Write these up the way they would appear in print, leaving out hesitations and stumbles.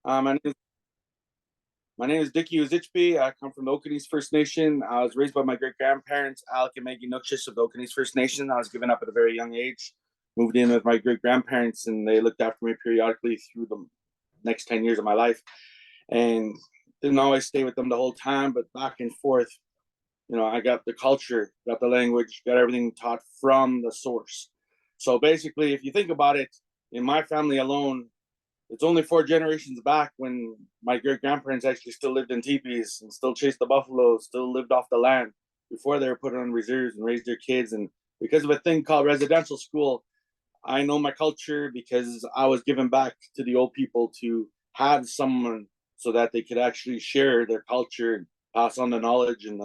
My name, my name is Dickie Yuzicapi. I come from the Okanese First Nation. I was raised by my great grandparents, Alec and Maggie Nookshis of the Okanese First Nation. I was given up at a very young age. Moved in with my great grandparents, and they looked after me periodically through the next 10 years of my life. And didn't always stay with them the whole time, but back and forth. I got the culture, got the language, got everything taught from the source. So basically, if you think about it, in my family alone, it's only 4 generations back when my great grandparents actually still lived in teepees and still chased the buffalo, still lived off the land before they were put on reserves and raised their kids. And because of a thing called residential school, I know my culture because I was given back to the old people to have someone so that they could actually share their culture and pass on the knowledge and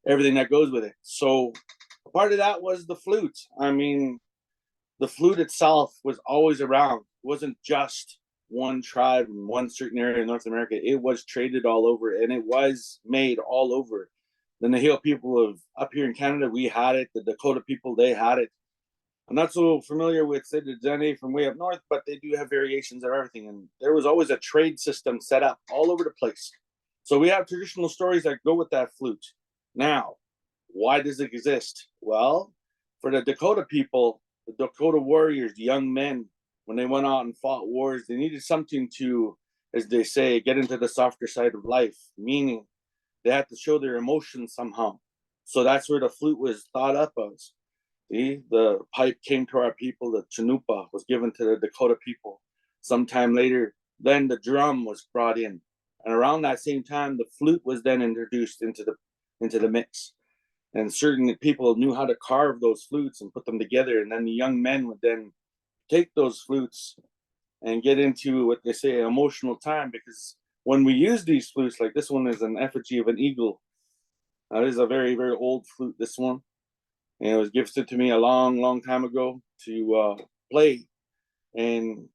everything that goes with it. So part of that was the flute. I mean, the flute itself was always around. It wasn't just one tribe in one certain area in North America. It was traded all over and it was made all over. The Nahil people of up here in Canada, we had it. The Dakota people, they had it. I'm not so familiar with, say, the Dene from way up north, but they do have variations of everything. And there was always a trade system set up all over the place. So we have traditional stories that go with that flute. Now, why does it exist? Well, for the Dakota people, the Dakota warriors, the young men, when they went out and fought wars, they needed something to, as they say, get into the softer side of life, meaning they had to show their emotions somehow. So that's where the flute was thought up as. See, the pipe came to our people, the chanupa was given to the Dakota people. Sometime later, then the drum was brought in. And around that same time, the flute was then introduced into the mix. And certain people knew how to carve those flutes and put them together. And then the young men would then take those flutes and get into what they say emotional time, because when we use these flutes, like this one is an effigy of an eagle. This is a very, very old flute, this one. And it was gifted to me a long, long time ago to play. And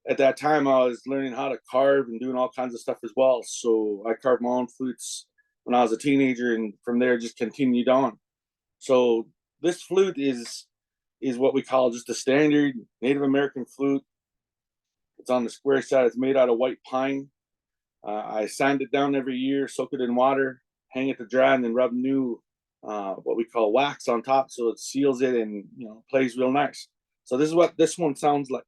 at that time, I was learning how to carve and doing all kinds of stuff as well. So I carved my own flutes when I was a teenager, and from there just continued on. So this flute is what we call just a standard Native American flute. It's on the square side. It's made out of white pine. I sand it down every year, soak it in water, hang it to dry, and then rub new what we call wax on top, so it seals it and plays real nice. So this is what this one sounds like.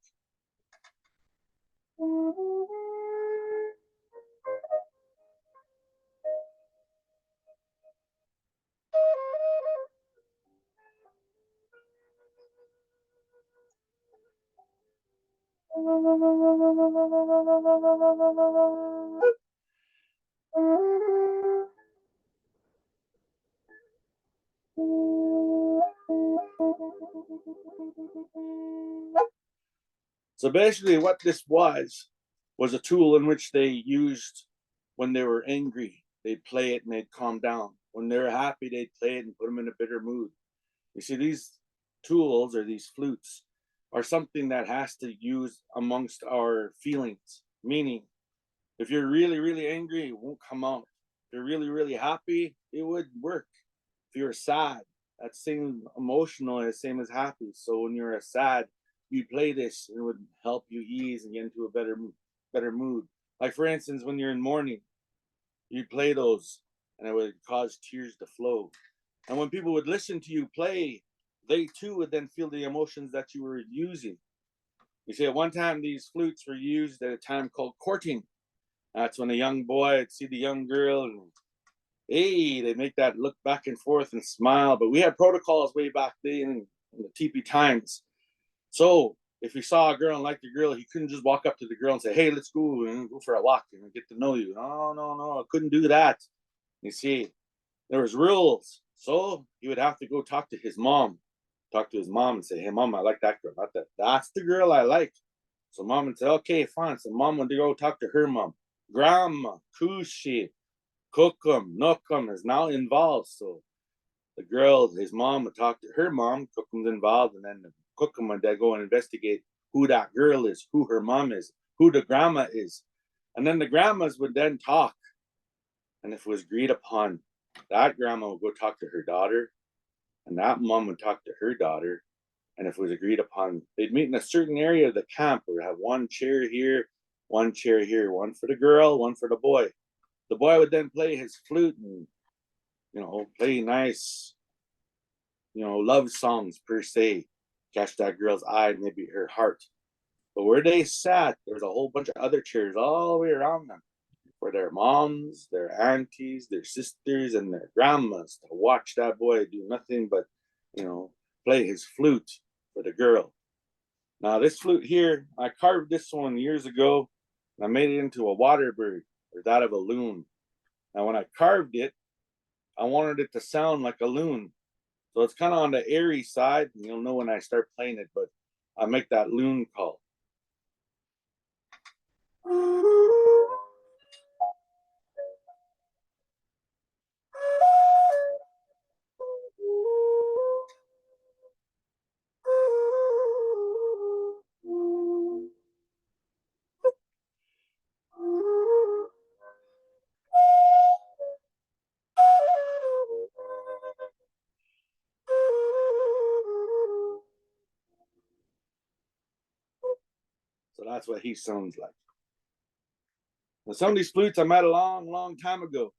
So basically, what this was a tool in which they used when they were angry. They'd play it and they'd calm down. When they were happy, they'd play it and put them in a bitter mood. You see, these tools or these flutes are something that has to use amongst our feelings. Meaning, if you're really, really angry, it won't come out. If you're really, really happy, it would work. If you're sad, that same emotional is the same as happy. So when you're sad, you play this and it would help you ease and get into a better mood. Like for instance, when you're in mourning, you play those and it would cause tears to flow. And when people would listen to you play, they too would then feel the emotions that you were using. You see, at one time, these flutes were used at a time called courting. That's when a young boy would see the young girl and, hey, they make that look back and forth and smile. But we had protocols way back then in the teepee times. So if he saw a girl and liked the girl, he couldn't just walk up to the girl and say, hey, let's go and go for a walk and get to know you. No, no, no, I couldn't do that. You see, there was rules. So he would have to go talk to his mom and say, hey, mom, I like that girl. That's the girl I like. So mom would say, okay, fine. So mom would go talk to her mom. Grandma, Kushi, Cookum, Nookum is now involved. So the girl, his mom would talk to her mom, Cookum's involved, and then the Cookum would then go and investigate who that girl is, who her mom is, who the grandma is. And then the grandmas would then talk. And if it was agreed upon, that grandma would go talk to her daughter, and that mom would talk to her daughter. And if it was agreed upon, they'd meet in a certain area of the camp or have one chair here one chair here, one for the girl, one for the boy. The boy would then play his flute and, play nice, love songs per se, catch that girl's eye, maybe her heart. But where they sat, there's a whole bunch of other chairs all the way around them for their moms, their aunties, their sisters, and their grandmas to watch that boy do nothing but, play his flute for the girl. Now, this flute here, I carved this one years ago, and I made it into a water bird, or that of a loon. Now, when I carved it, I wanted it to sound like a loon. So it's kind of on the airy side, and you'll know when I start playing it, but I make that loon call. So that's what he sounds like. Now, some of these flutes I made a long, long time ago.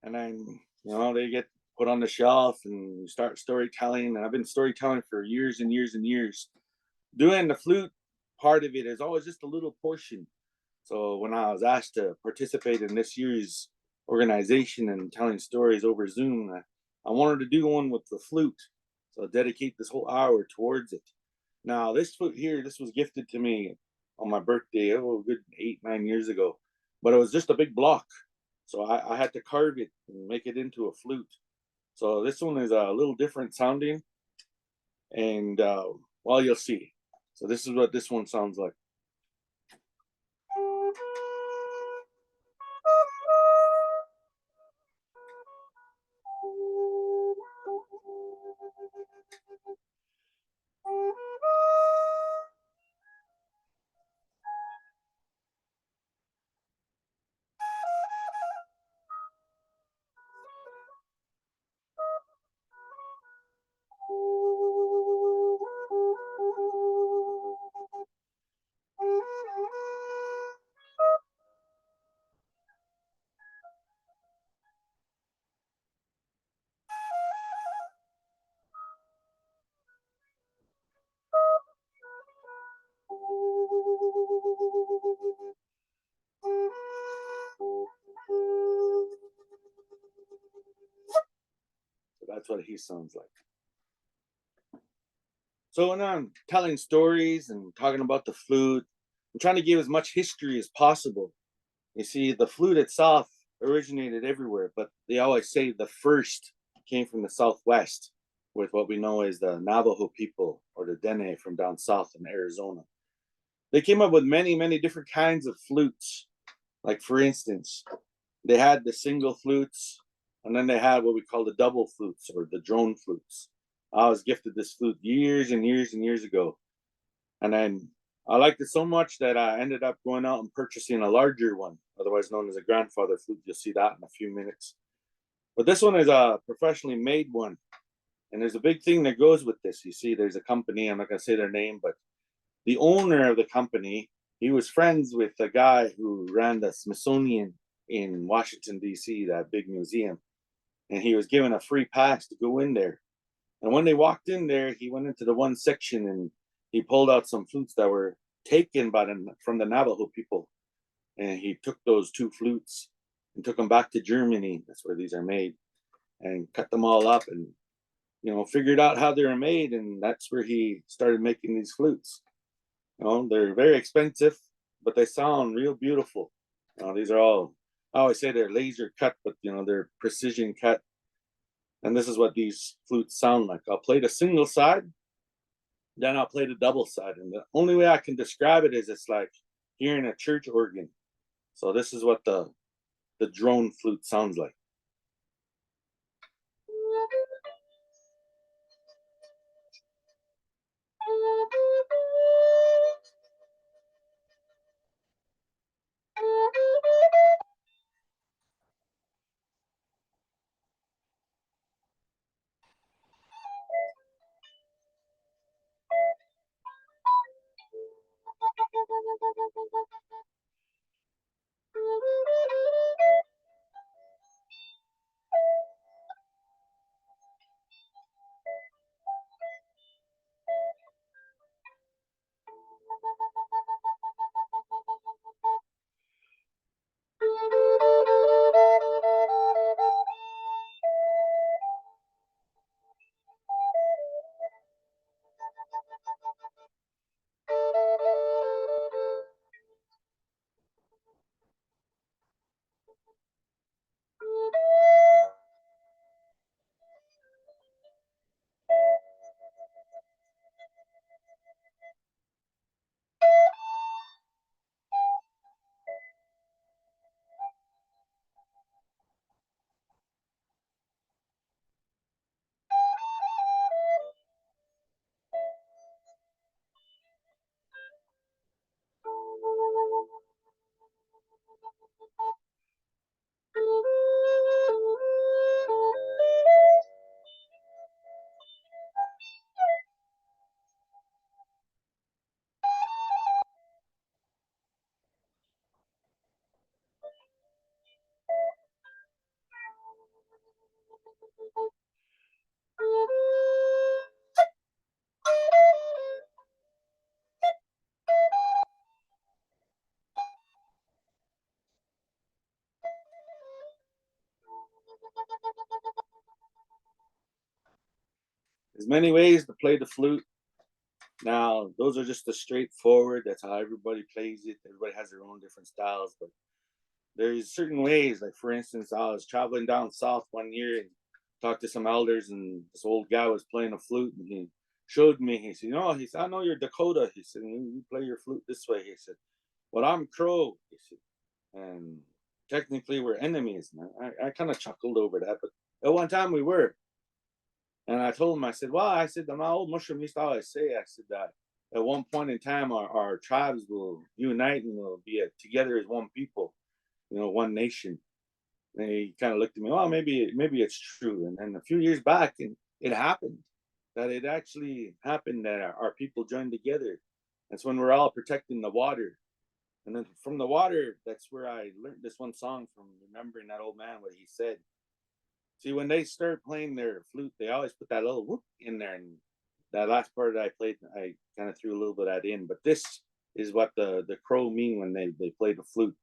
And then, they get put on the shelf and you start storytelling. And I've been storytelling for years and years and years. Doing the flute part of it is always just a little portion. So when I was asked to participate in this year's organization and telling stories over Zoom, I wanted to do one with the flute. So I dedicate this whole hour towards it. Now, this flute here, this was gifted to me on my birthday, a good 8, 9 years ago. But it was just a big block. So I had to carve it and make it into a flute. So this one is a little different sounding. And well, you'll see. So this is what this one sounds like. So that's what he sounds like. So when I'm telling stories and talking about the flute, I'm trying to give as much history as possible. You see, the flute itself originated everywhere, but they always say the first came from the Southwest with what we know as the Navajo people or the Dene from down south in Arizona. They came up with many, many different kinds of flutes. Like, for instance, they had the single flutes, and then they had what we call the double flutes or the drone flutes. I was gifted this flute years and years and years ago. And then I liked it so much that I ended up going out and purchasing a larger one, otherwise known as a grandfather flute. You'll see that in a few minutes. But this one is a professionally made one. And there's a big thing that goes with this. You see, there's a company, I'm not going to say their name, but the owner of the company, he was friends with the guy who ran the Smithsonian in Washington, D.C., that big museum. And he was given a free pass to go in there. And when they walked in there, he went into the one section and he pulled out some flutes that were taken from the Navajo people. And he took those two flutes and took them back to Germany. That's where these are made. And cut them all up and, figured out how they were made. And that's where he started making these flutes. They're very expensive, but they sound real beautiful. These are all, I always say they're laser cut, but they're precision cut. And this is what these flutes sound like. I'll play the single side, then I'll play the double side. And the only way I can describe it is it's like hearing a church organ. So this is what the drone flute sounds like. There's many ways to play the flute. Now, those are just the straightforward. That's how everybody plays it. Everybody has their own different styles, but there's certain ways. Like for instance, I was traveling down south one year and talked to some elders, and this old guy was playing a flute, and he showed me. He said, he said, I know you're Dakota. He said, you play your flute this way. He said, well, I'm Crow. He said, and technically we're enemies. And I kind of chuckled over that, but at one time we were. And I told him, I said, well, I said, my old mushroom used to always say, I said that at one point in time, our tribes will unite and will be together as one people, one nation. And he kind of looked at me, oh, maybe it's true. And then a few years back, and it happened that it actually happened that our people joined together. That's when we're all protecting the water. And then from the water, that's where I learned this one song from remembering that old man, what he said. See, when they start playing their flute, they always put that little whoop in there. And that last part that I played, I kind of threw a little bit of that in. But this is what the Crow mean when they play the flute.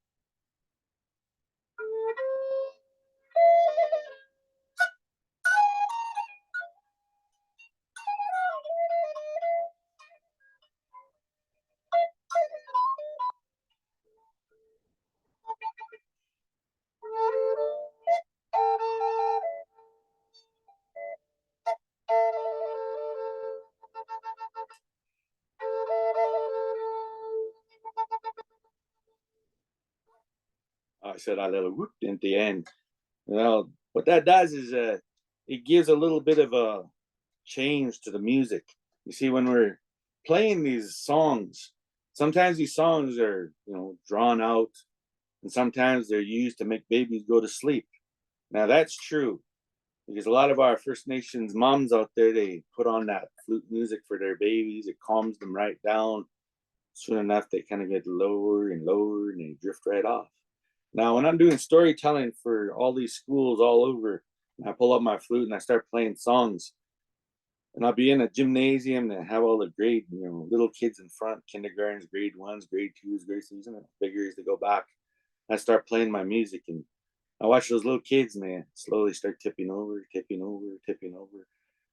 I said a little whoop at the end. What that does is it gives a little bit of a change to the music. You see, when we're playing these songs, sometimes these songs are, drawn out, and sometimes they're used to make babies go to sleep. Now that's true because a lot of our First Nations moms out there, they put on that flute music for their babies. It calms them right down. Soon enough, they kind of get lower and lower and they drift right off. Now, when I'm doing storytelling for all these schools all over, I pull up my flute and I start playing songs. And I'll be in a gymnasium and have all the grade, little kids in front, kindergartens, grade ones, grade twos, grade threes, and bigger as they go back. I start playing my music and I watch those little kids and they slowly start tipping over, tipping over, tipping over.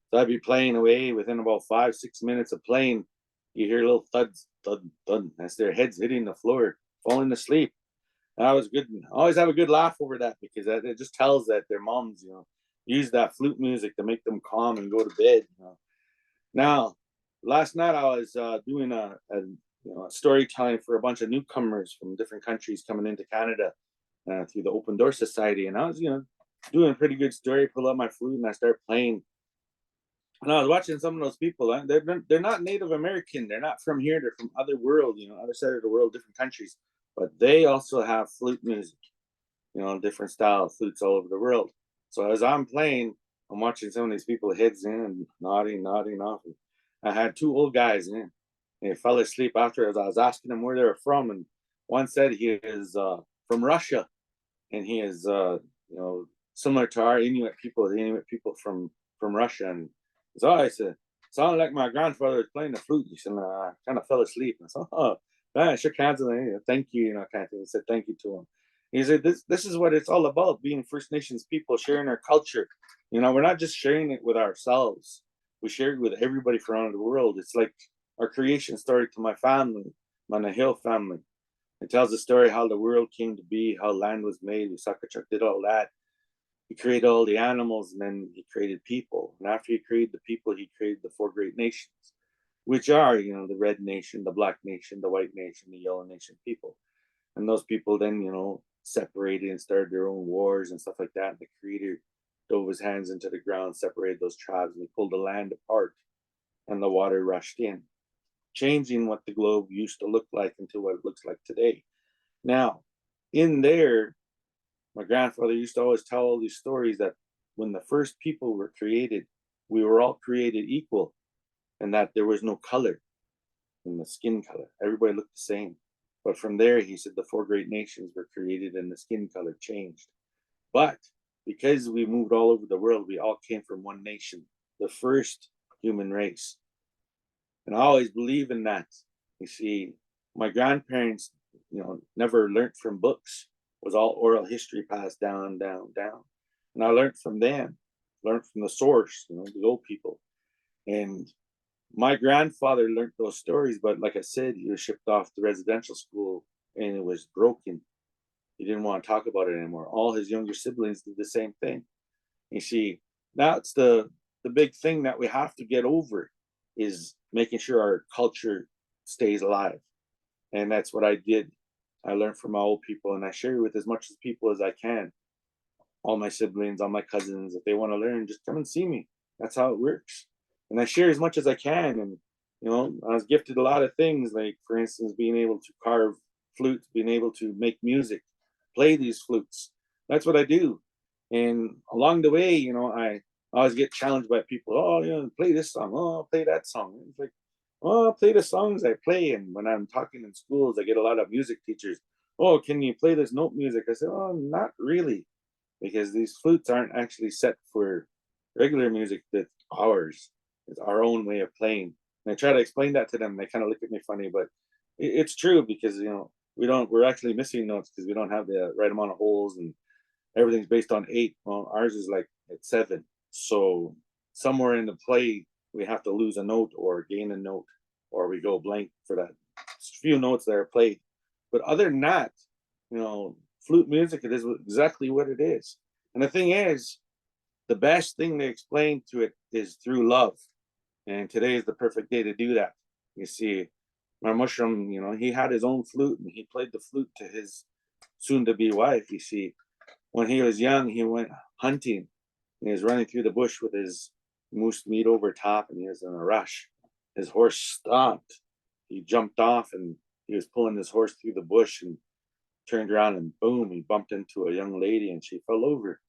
So I'd be playing away. Within about 5-6 minutes of playing, you hear little thuds, thud, thud. That's their heads hitting the floor, falling asleep. That was good. I always have a good laugh over that because it just tells that their moms, use that flute music to make them calm and go to bed. Now, last night I was doing a storytelling for a bunch of newcomers from different countries coming into Canada through the Open Door Society, and I was doing a pretty good story. Pull up my flute and I start playing. And I was watching some of those people. They're not Native American. They're not from here. They're from other world. Other side of the world, different countries. But they also have flute music. Different style of flutes all over the world. So as I'm playing, I'm watching some of these people heads in and nodding off. I had two old guys in. They fell asleep after as I was asking them where they were from, and one said he is from Russia, and he is similar to our Inuit people, the Inuit people from Russia. And so I said, sounded like my grandfather was playing the flute. He said, I kind of fell asleep. And I said, oh, I shook hands with him. Thank you, kind of thing. He said thank you to him. He said, this is what it's all about, being First Nations people, sharing our culture. We're not just sharing it with ourselves. We share it with everybody from around the world. It's like our creation started to my family, my Nahil family. It tells the story how the world came to be, how land was made. Usakachuk did all that. He created all the animals, and then he created people. And after he created the people, he created the four great nations, which are, the red nation, the black nation, the white nation, the yellow nation people. And those people then, separated and started their own wars and stuff like that. And the creator dove his hands into the ground, separated those tribes, and he pulled the land apart, and the water rushed in, changing what the globe used to look like into what it looks like today. Now, in there, my grandfather used to always tell all these stories that when the first people were created, we were all created equal, and that there was no color in the skin color. Everybody looked the same. But from there, he said the four great nations were created and the skin color changed. But because we moved all over the world, we all came from one nation, the first human race. And I always believe in that. You see, my grandparents, never learned from books. It was all oral history passed down, down, down. And I learned from them, learned from the source, the old people. And my grandfather learned those stories, but like I said, he was shipped off to residential school and it was broken. He didn't want to talk about it anymore. All his younger siblings did the same thing. You see, that's the big thing that we have to get over, is making sure our culture stays alive. And that's what I did. I learned from my old people, and I share it with as much as people as I can. All my siblings, all my cousins, if they want to learn, just come and see me. That's how it works. And I share as much as I can. And, I was gifted a lot of things, like, for instance, being able to carve flutes, being able to make music, play these flutes. That's what I do. And along the way, I always get challenged by people. Oh, play this song. Oh, play that song. It's like, oh, I'll play the songs I play. And when I'm talking in schools, I get a lot of music teachers. Oh, can you play this note music? I said, oh, not really, because these flutes aren't actually set for regular music. That's ours. It's our own way of playing. And I try to explain that to them. They kind of look at me funny, but it's true, because we're actually missing notes because we don't have the right amount of holes, and everything's based on 8. Well, ours is like at 7. So somewhere in the play, we have to lose a note or gain a note, or we go blank for that few notes that are played. But other than that, flute music, it is exactly what it is. And the thing is, the best thing to explain to it is through love. And today is the perfect day to do that. You see, my mushroom, he had his own flute, and he played the flute to his soon-to-be wife. You see, when he was young, he went hunting, and he was running through the bush with his moose meat over top, and he was in a rush. His horse stopped. He jumped off, and he was pulling his horse through the bush, and turned around, and boom, he bumped into a young lady, and she fell over.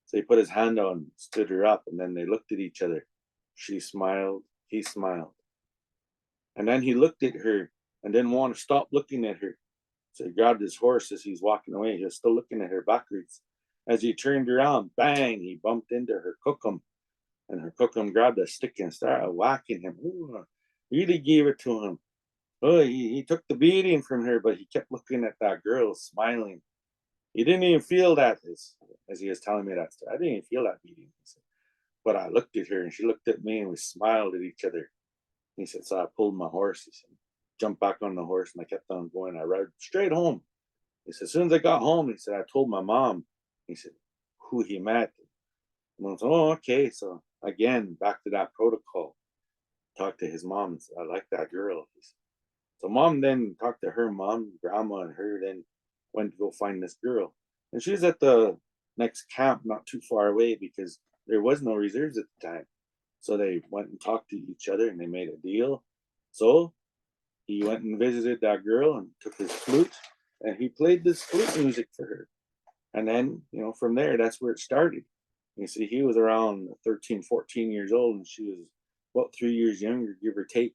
So he put his hand on and stood her up, and then they looked at each other. She smiled, he smiled. And then he looked at her and didn't want to stop looking at her. So he grabbed his horse as he's walking away. He was still looking at her backwards. As he turned around, bang, he bumped into her cookum. And her cookum grabbed a stick and started whacking him. Ooh, really gave it to him. Oh, he took the beating from her, but he kept looking at that girl, smiling. He didn't even feel that, as he was telling me that story. I didn't even feel that beating. He said, but I looked at her, and she looked at me, and we smiled at each other. He said, so I pulled my horse. He said, jumped back on the horse, and I kept on going. I rode straight home. He said, as soon as I got home, he said, I told my mom. He said, who he met. And I was, oh, okay. So again, back to that protocol. Talked to his mom and said, I like that girl. He said, so mom then talked to her mom, grandma, and her then went to go find this girl. And she was at the next camp not too far away, because there was no reserves at the time. So they went and talked to each other, and they made a deal. So he went and visited that girl and took his flute, and he played this flute music for her. And then, from there, that's where it started. You see, he was around 13, 14 years old, and she was about 3 years younger, give or take.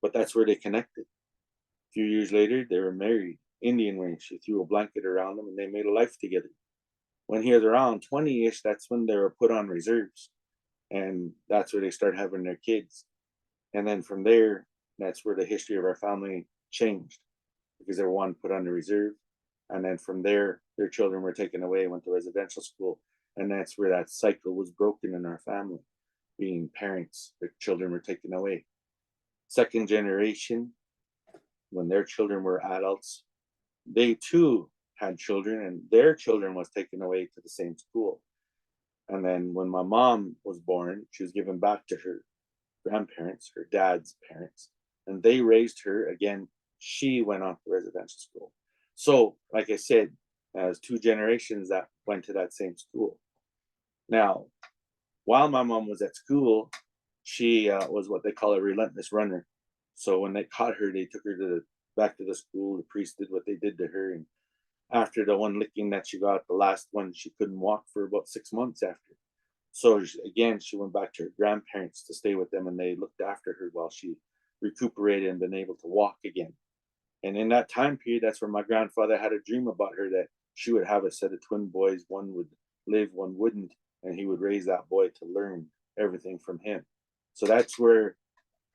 But that's where they connected. A few years later, they were married, Indian way. She threw a blanket around them, and they made a life together. When he was around 20-ish, that's when they were put on reserves. And that's where they started having their kids. And then from there, that's where the history of our family changed, because they were one put on the reserve. And then from there, their children were taken away, went to residential school. And that's where that cycle was broken in our family, being parents, their children were taken away. Second generation, when their children were adults, they too had children, and their children was taken away to the same school. And then when my mom was born, she was given back to her grandparents, her dad's parents, and they raised her again. She went off to residential school. So, like I said, as two generations that went to that same school. Now, while my mom was at school, she was what they call a relentless runner. So when they caught her, they took her to back to the school. The priest did what they did to her, and after the one licking that she got, the last one, she couldn't walk for about 6 months after. So again, she went back to her grandparents to stay with them, and they looked after her while she recuperated and been able to walk again. And in that time period, that's where my grandfather had a dream about her that she would have a set of twin boys. One would live, one wouldn't, and he would raise that boy to learn everything from him. So that's where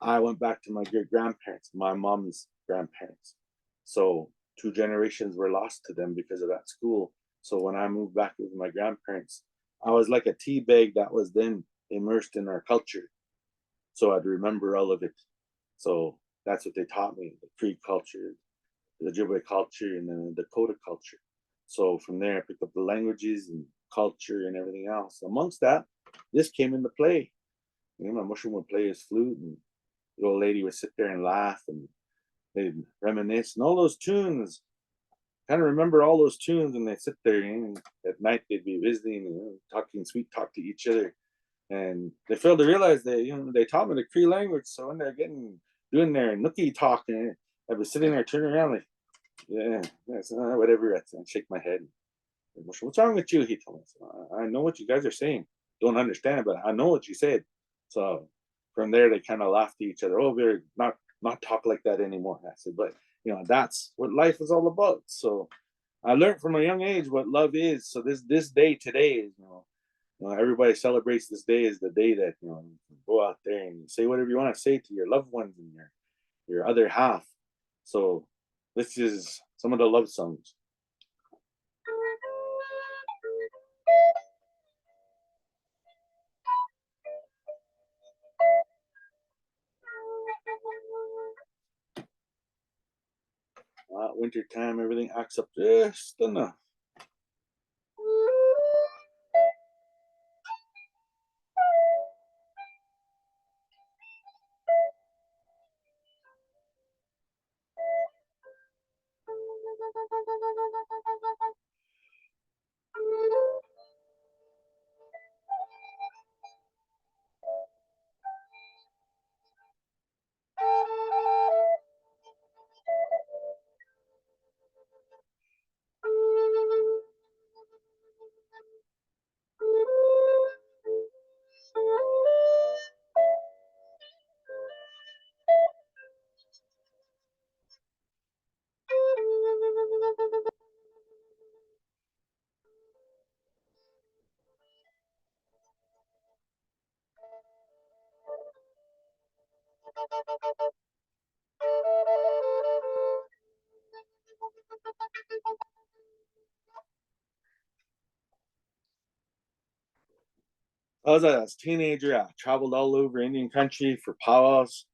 I went back to my great grandparents, my mom's grandparents. So two generations were lost to them because of that school. So when I moved back with my grandparents, I was like a tea bag that was then immersed in our culture. So I'd remember all of it. So that's what they taught me: the Cree culture, the Ojibway culture, and then the Dakota culture. So from there, I picked up the languages and culture and everything else. Amongst that, this came into play. You know, my mushroom would play his flute, and the old lady would sit there and laugh, and they'd reminisce, and all those tunes. Kind of remember all those tunes, and they'd sit there, and at night they'd be visiting and talking sweet talk to each other. And they failed to realize that they taught me the Cree language. So when they're getting doing their nookie talking, I was sitting there turning around like, yeah, that's whatever. I shake my head. What's wrong with you? He told me. So, I know what you guys are saying. Don't understand, but I know what you said. So from there, they kind of laughed at each other. Oh, we're not talk like that anymore. I said, but that's what life is all about. So I learned from a young age what love is. So this day today is everybody celebrates this day as the day that you go out there and say whatever you want to say to your loved ones and your other half. So this is some of the love songs. Winter time, everything acts up just enough. I was a teenager. I traveled all over Indian country for powwows.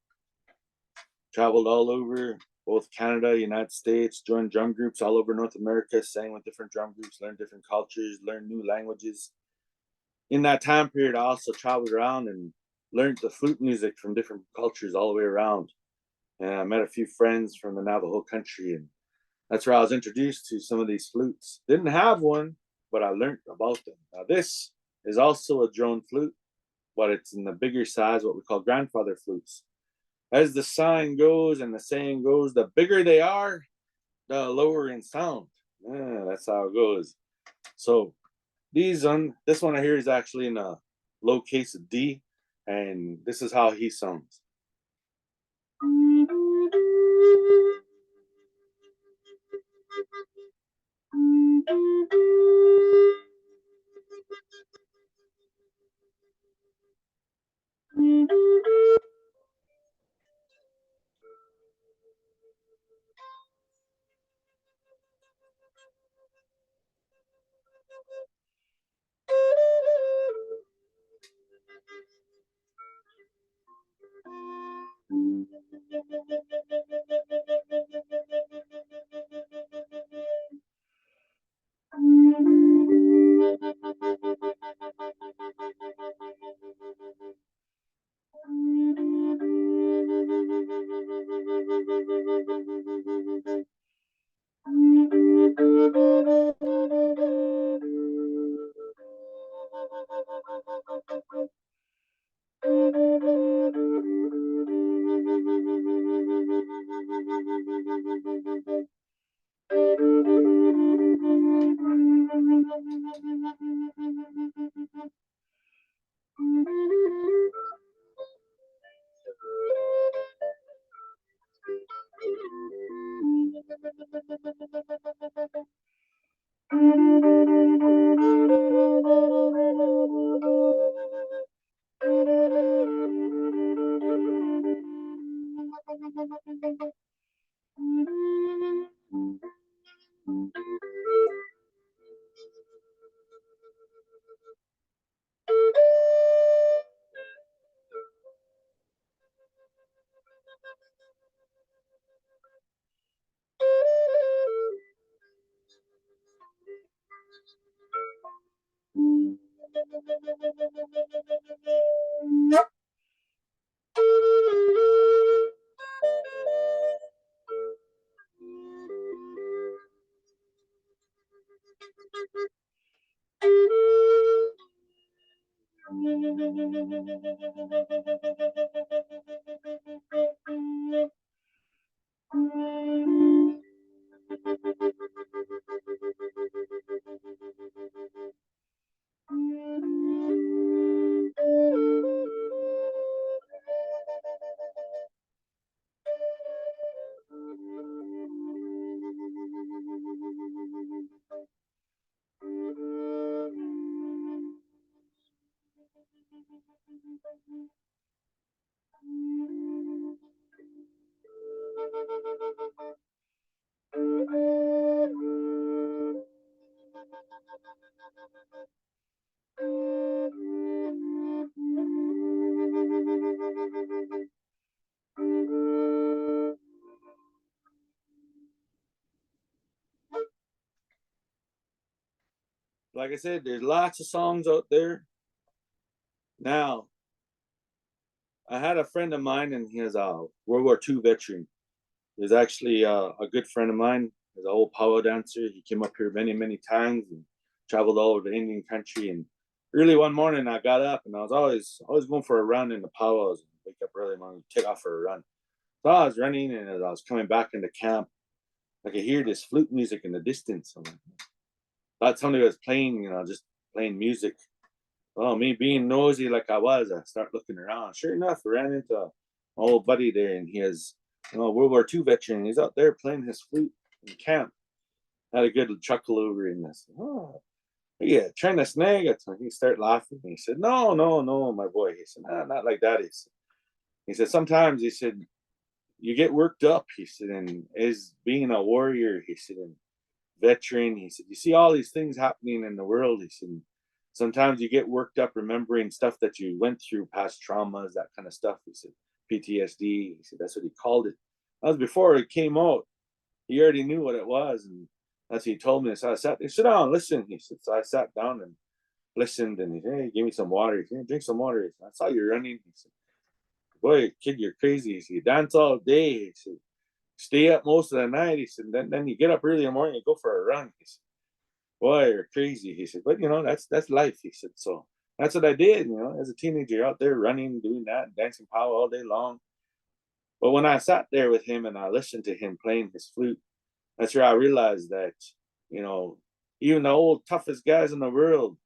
Traveled all over both Canada, United States. Joined drum groups all over North America. Sang with different drum groups. Learned different cultures. Learned new languages. In that time period, I also traveled around and learned the flute music from different cultures all the way around. And I met a few friends from the Navajo country, and that's where I was introduced to some of these flutes. Didn't have one, but I learned about them. Now, this is also a drone flute, but it's in the bigger size, what we call grandfather flutes. As the sign goes and the saying goes, the bigger they are, the lower in sound. Yeah, that's how it goes. So this one here is actually in a low case of D, and this is how he sounds. Like I said, there's lots of songs out there. Now, I had a friend of mine, and he was a World War II veteran. He's actually a good friend of mine. He's an old powwow dancer. He came up here many, many times and traveled all over the Indian country. And early one morning, I got up and I was always going for a run in the powwows. Wake up early morning, take off for a run. So I was running, and as I was coming back into camp, I could hear this flute music in the distance. I'm like, thought somebody was playing, just playing music. Well, me being nosy like I was, I start looking around. Sure enough, I ran into my old buddy there, and he is World War II veteran. He's out there playing his flute in camp. Had a good chuckle over it, and I said, "Oh, yeah, trying to snag it." So he started laughing. He said, "No, no, no, my boy." He said, "Nah, not like that." He said, "Sometimes," he said, "you get worked up." He said, "And as being a warrior," he said, "and veteran," he said, "you see all these things happening in the world." He said, "Sometimes you get worked up remembering stuff that you went through, past traumas, that kind of stuff." He said, "PTSD." He said, "That's what he called it." That was before it came out. He already knew what it was, and that's what he told me. So I sat there, "Sit down, listen." He said. So I sat down and listened, and he said, "Hey, give me some water." He said, "Hey, drink some water." He said, "I saw you running." He said, "Boy, kid, you're crazy." He said, "You dance all day." He said, "Stay up most of the night." He said, then you get up early in the morning and go for a run." He said, "Boy, you're crazy." He said, "But that's life." He said, "So that's what I did, as a teenager, out there running, doing that, dancing power all day long." But when I sat there with him and I listened to him playing his flute, that's where I realized that, you know, even the old toughest guys in the world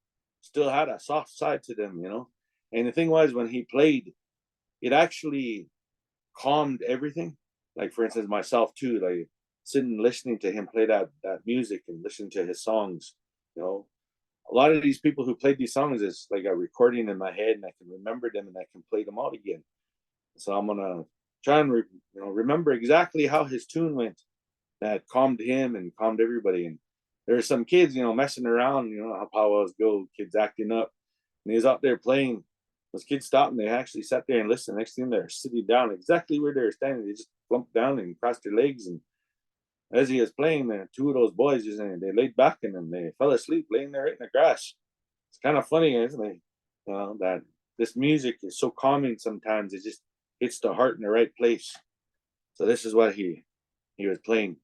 still had a soft side to them. And the thing was, when he played, it actually calmed everything. Like, for instance, myself too, like sitting listening to him play that music and listening to his songs. You know, a lot of these people who played these songs is like a recording in my head, and I can remember them and I can play them out again. So I'm gonna try and remember exactly how his tune went that calmed him and calmed everybody. And there were some kids, messing around. You know how powwows go, kids acting up, and he was out there playing. Those kids stopped and they actually sat there and listened. Next thing they're sitting down exactly where they were standing. They just plumped down and crossed their legs. And as he was playing, two of those boys they laid back and they fell asleep laying there right in the grass. It's kind of funny, isn't it? That this music is so calming sometimes. It just hits the heart in the right place. So this is what he was playing.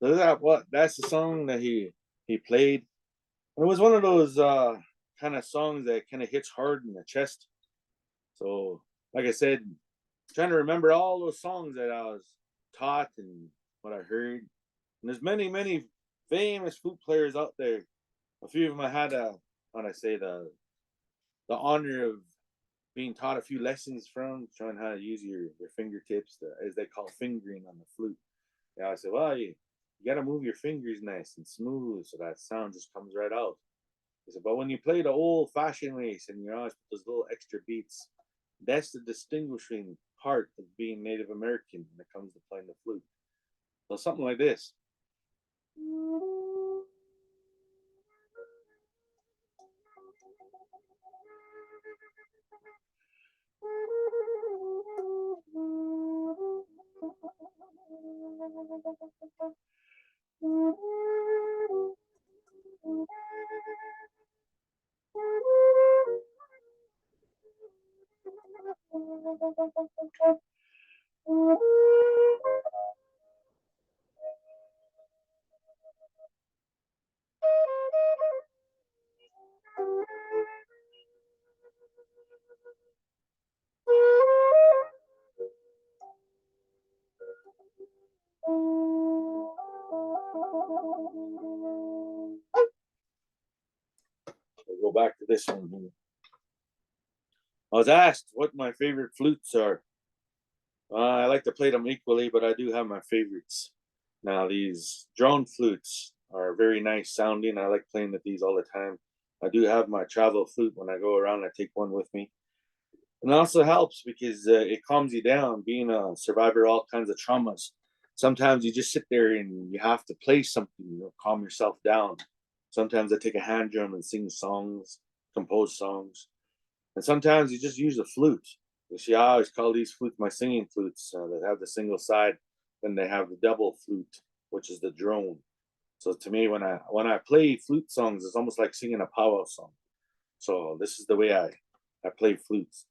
So that's the song that he played. And it was one of those kind of songs that kind of hits hard in the chest. So, like I said, trying to remember all those songs that I was taught and what I heard. And there's many famous flute players out there. A few of them I had what I say the honor of being taught a few lessons from, showing how to use your fingertips, as they call fingering on the flute. Yeah, I said, well, you got to move your fingers nice and smooth so that sound just comes right out. I said, but when you play the old fashioned ways and you're always put those little extra beats, that's the distinguishing part of being Native American when it comes to playing the flute. So something like this. We'll go back to this one here. I was asked what my favorite flutes are. I like to play them equally, but I do have my favorites. Now, these drone flutes are very nice sounding. I like playing with these all the time. I do have my travel flute when I go around. I take one with me. And it also helps because it calms you down. Being a survivor of all kinds of traumas, sometimes you just sit there and you have to play something, calm yourself down. Sometimes I take a hand drum and sing songs, compose songs. And sometimes you just use the flute. You see, I always call these flutes my singing flutes. They have the single side, then they have the double flute, which is the drone. So to me, when I play flute songs, it's almost like singing a powwow song. So this is the way I play flutes.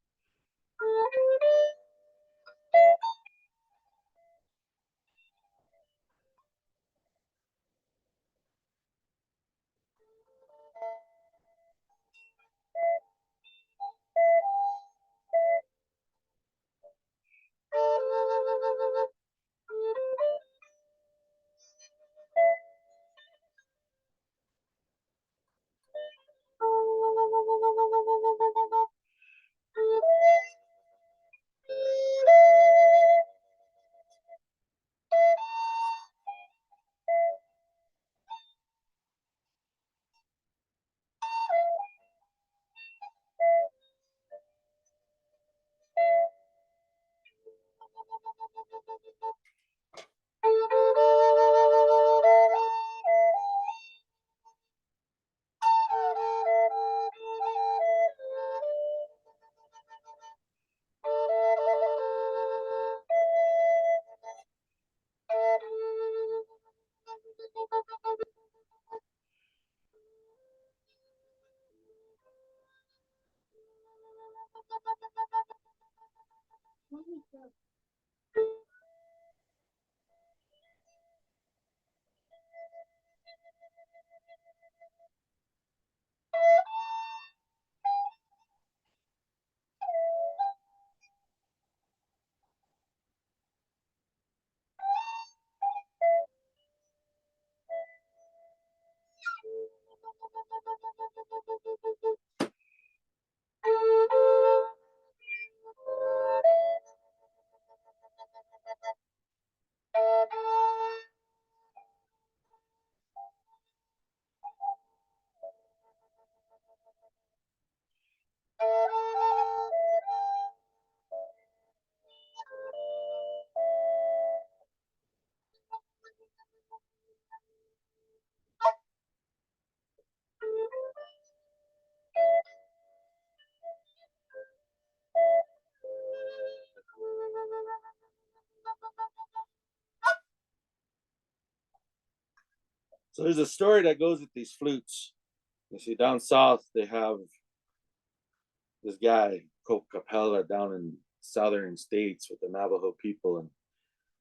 So there's a story that goes with these flutes. You see, down south they have this guy, Coke Capella, down in southern states with the Navajo people. And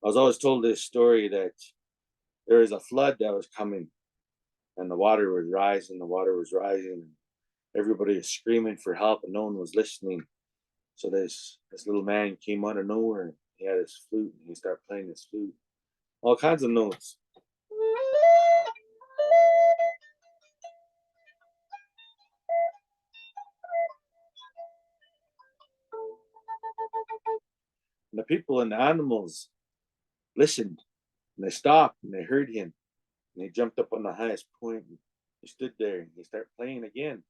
I was always told this story that there was a flood that was coming and the water was rising, and everybody was screaming for help and no one was listening. So this little man came out of nowhere and he had his flute and he started playing his flute. All kinds of notes. And the people and the animals listened and they stopped and they heard him. And he jumped up on the highest point and he stood there and he started playing again.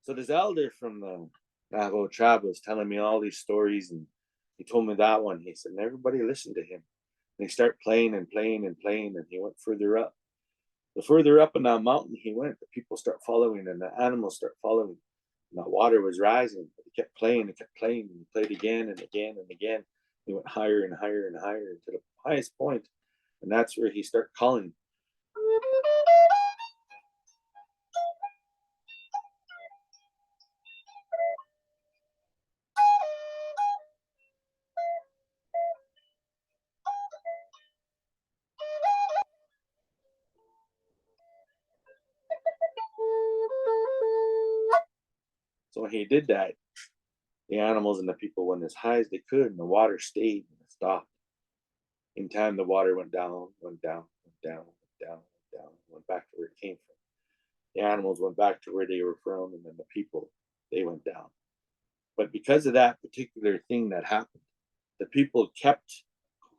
So this elder from the Navajo tribe was telling me all these stories, and he told me that one. He said, and everybody listened to him. And he started playing and playing and playing, and he went further up. The further up in that mountain he went, the people start following and the animals start following. And the water was rising, but he kept playing and kept playing, and he played again and again and again. He went higher and higher and higher to the highest point, and that's where he started calling. So when he did that, the animals and the people went as high as they could, and the water stayed and it stopped. In time, the water went down, went down, went down, went down, went down, went back to where it came from. The animals went back to where they were from, and then the people, they went down. But because of that particular thing that happened, the people kept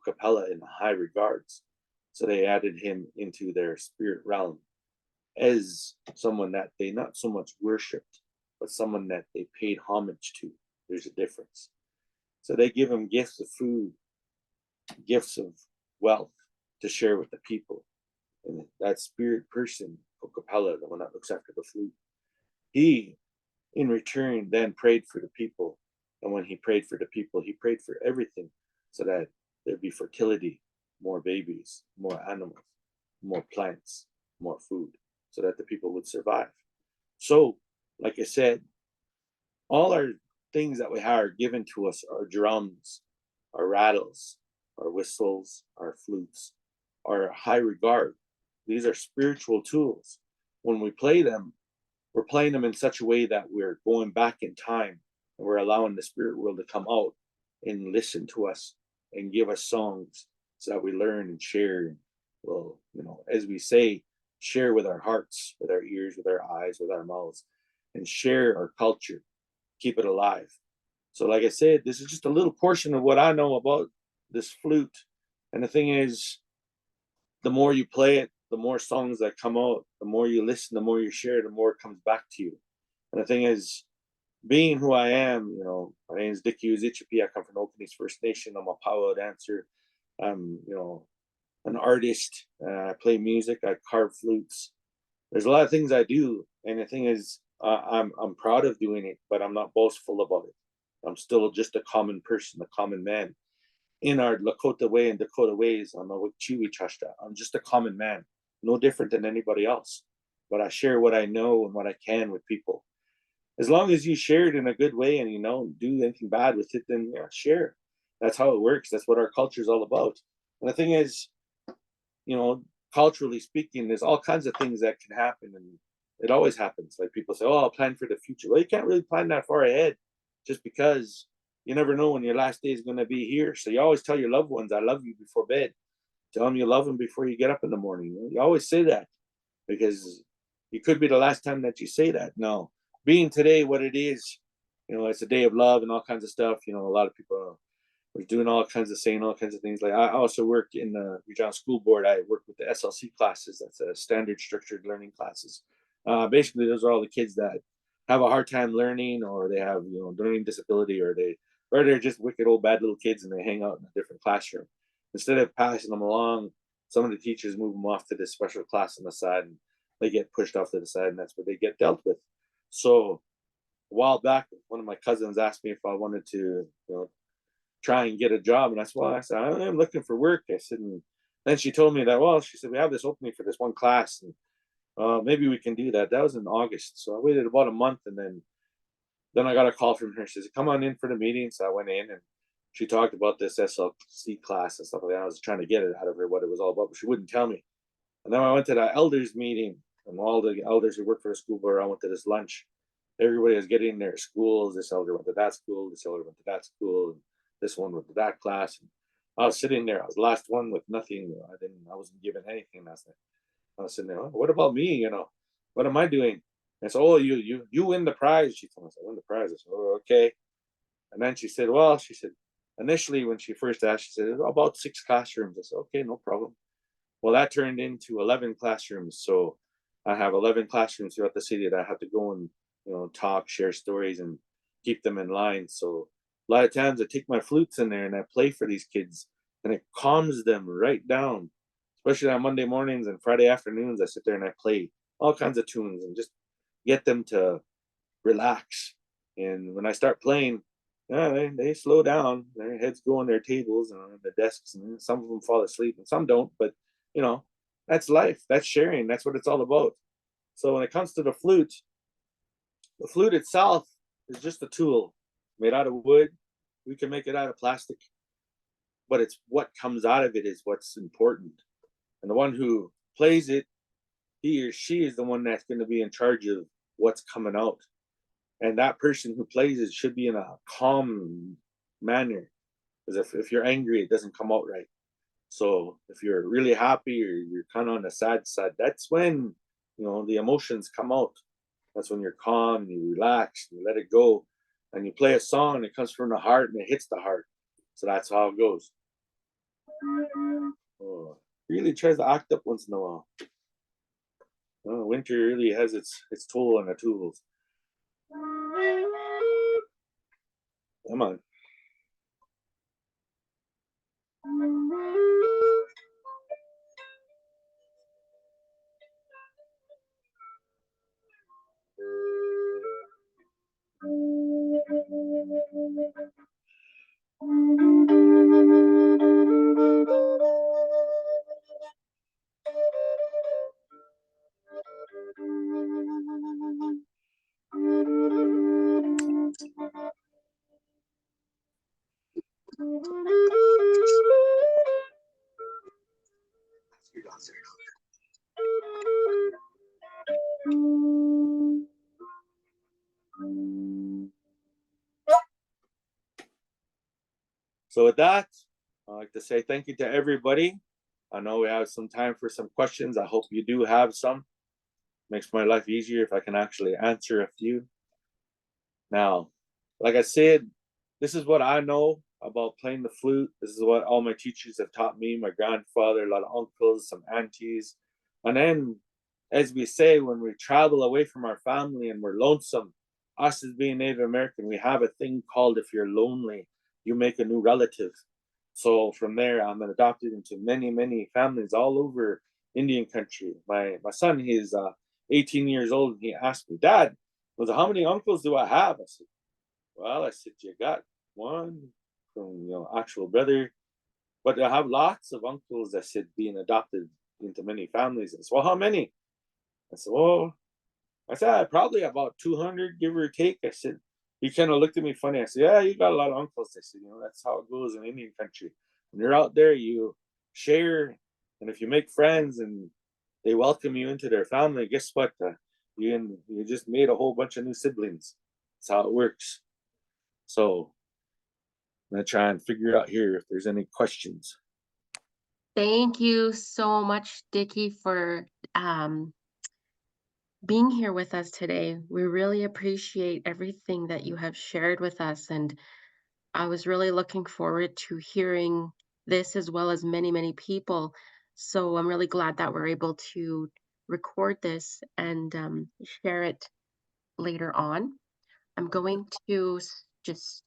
Capella in high regards. So they added him into their spirit realm as someone that they not so much worshipped, but someone that they paid homage to. There's a difference. So they give him gifts of food, gifts of wealth to share with the people. And that spirit person, Capella, the one that looks after the flute, he in return then prayed for the people. And when he prayed for the people, he prayed for everything so that there'd be fertility, more babies, more animals, more plants, more food, so that the people would survive. So, like I said, all our things that we have are given to us, our drums, our rattles, our whistles, our flutes, our high regard. These are spiritual tools. When we play them, we're playing them in such a way that we're going back in time and we're allowing the spirit world to come out and listen to us and give us songs so that we learn and share. Well, as we say, share with our hearts, with our ears, with our eyes, with our mouths, and share our culture, keep it alive. So, like I said, this is just a little portion of what I know about this flute. And the thing is, the more you play it, the more songs that come out, the more you listen, the more you share, the more it comes back to you. And the thing is, being who I am, my name is Dickie Yuzicapi. I come from Okanese First Nation. I'm a powwow dancer. I'm, an artist. I play music. I carve flutes. There's a lot of things I do, and the thing is, I'm proud of doing it, but I'm not boastful about it. I'm still just a common person, a common man. In our Lakota way and Dakota ways, I'm a Wikchiwi Chashta. I'm just a common man, no different than anybody else. But I share what I know and what I can with people. As long as you share it in a good way and do anything bad with it, then share. That's how it works. That's what our culture is all about. And the thing is, culturally speaking, there's all kinds of things that can happen, and it always happens. Like people say, "Oh, I'll plan for the future." Well, you can't really plan that far ahead, just because you never know when your last day is going to be here. So you always tell your loved ones, "I love you" before bed. Tell them you love them before you get up in the morning. You always say that because it could be the last time that you say that. No, being today what it is, it's a day of love and all kinds of stuff. A lot of people we're doing all kinds of saying all kinds of things. Like I also work in the regional school board. I work with the SLC classes. That's a standard structured learning classes. Basically, those are all the kids that have a hard time learning, or they have learning disability, or they're just wicked old bad little kids, and they hang out in a different classroom. Instead of passing them along, some of the teachers move them off to this special class on the side, and they get pushed off to the side, and that's what they get dealt with. So a while back, one of my cousins asked me if I wanted to, try and get a job, and I said, well, I said, I'm looking for work. I said, and then she told me that, well, she said, we have this opening for this one class, and maybe we can do that. That was in August, so I waited about a month, and then I got a call from her. She said, come on in for the meeting. So I went in, and she talked about this SLC class and stuff like that. I was trying to get it out of her what it was all about, but she wouldn't tell me. And then I went to the elders meeting, and all the elders who work for the school board, I went to this lunch. Everybody was getting their schools. This elder went to that school. This elder went to that school. And this one went to that class. And I was sitting there. I was the last one with nothing. I wasn't given anything last night. I was sitting there. Oh, what about me? What am I doing? And so, oh, you win the prize. She told me, I win the prize. I said, oh, okay. And then she said, well, she said, initially when she first asked, she said, about 6 classrooms. I said, okay, no problem. Well, that turned into 11 classrooms. So I have 11 classrooms throughout the city that I have to go and, talk, share stories, and keep them in line. So a lot of times I take my flutes in there and I play for these kids, and it calms them right down. Especially on Monday mornings and Friday afternoons, I sit there and I play all kinds of tunes and just get them to relax. And when I start playing, they slow down. Their heads go on their tables and on the desks, and some of them fall asleep and some don't. But you know, that's life. That's sharing. That's what it's all about. So when it comes to the flute itself is just a tool made out of wood. We can make it out of plastic, but it's what comes out of it is what's important. And the one who plays it, he or she is the one that's going to be in charge of what's coming out. And that person who plays it should be in a calm manner. Because if you're angry, it doesn't come out right. So if you're really happy or you're kind of on the sad side, that's when the emotions come out. That's when you're calm, you relax, you let it go, and you play a song and it comes from the heart and it hits the heart. So that's how it goes. Oh, really tries to act up once in a while. Winter really has its toll on the tools. Come on. So with that, I'd like to say thank you to everybody. I know we have some time for some questions. I hope you do have some. Makes my life easier if I can actually answer a few. Now, like I said, this is what I know about playing the flute. This is what all my teachers have taught me, my grandfather, a lot of uncles, some aunties. And then, as we say, when we travel away from our family and we're lonesome, us as being Native American, we have a thing called if you're lonely, you make a new relative. So from there, I'm adopted into many, many families all over Indian country. My son, he's 18 years old, and he asked me, Dad, how many uncles do I have? I said, well, you got one from actual brother, but I have lots of uncles. I said, being adopted into many families. And so, well, how many? I said, well, probably about 200, give or take. I said, he kind of looked at me funny. I said, yeah, you got a lot of uncles. I said, that's how it goes in Indian country. When you're out there, you share, and if you make friends and they welcome you into their family, guess what? You just made a whole bunch of new siblings. That's how it works. So I'm gonna try and figure out here if there's any questions. Thank you so much, Dickie, for being here with us today. We really appreciate everything that you have shared with us, and I was really looking forward to hearing this as well as many, many people. So I'm really glad that we're able to record this and share it later on. I'm going to just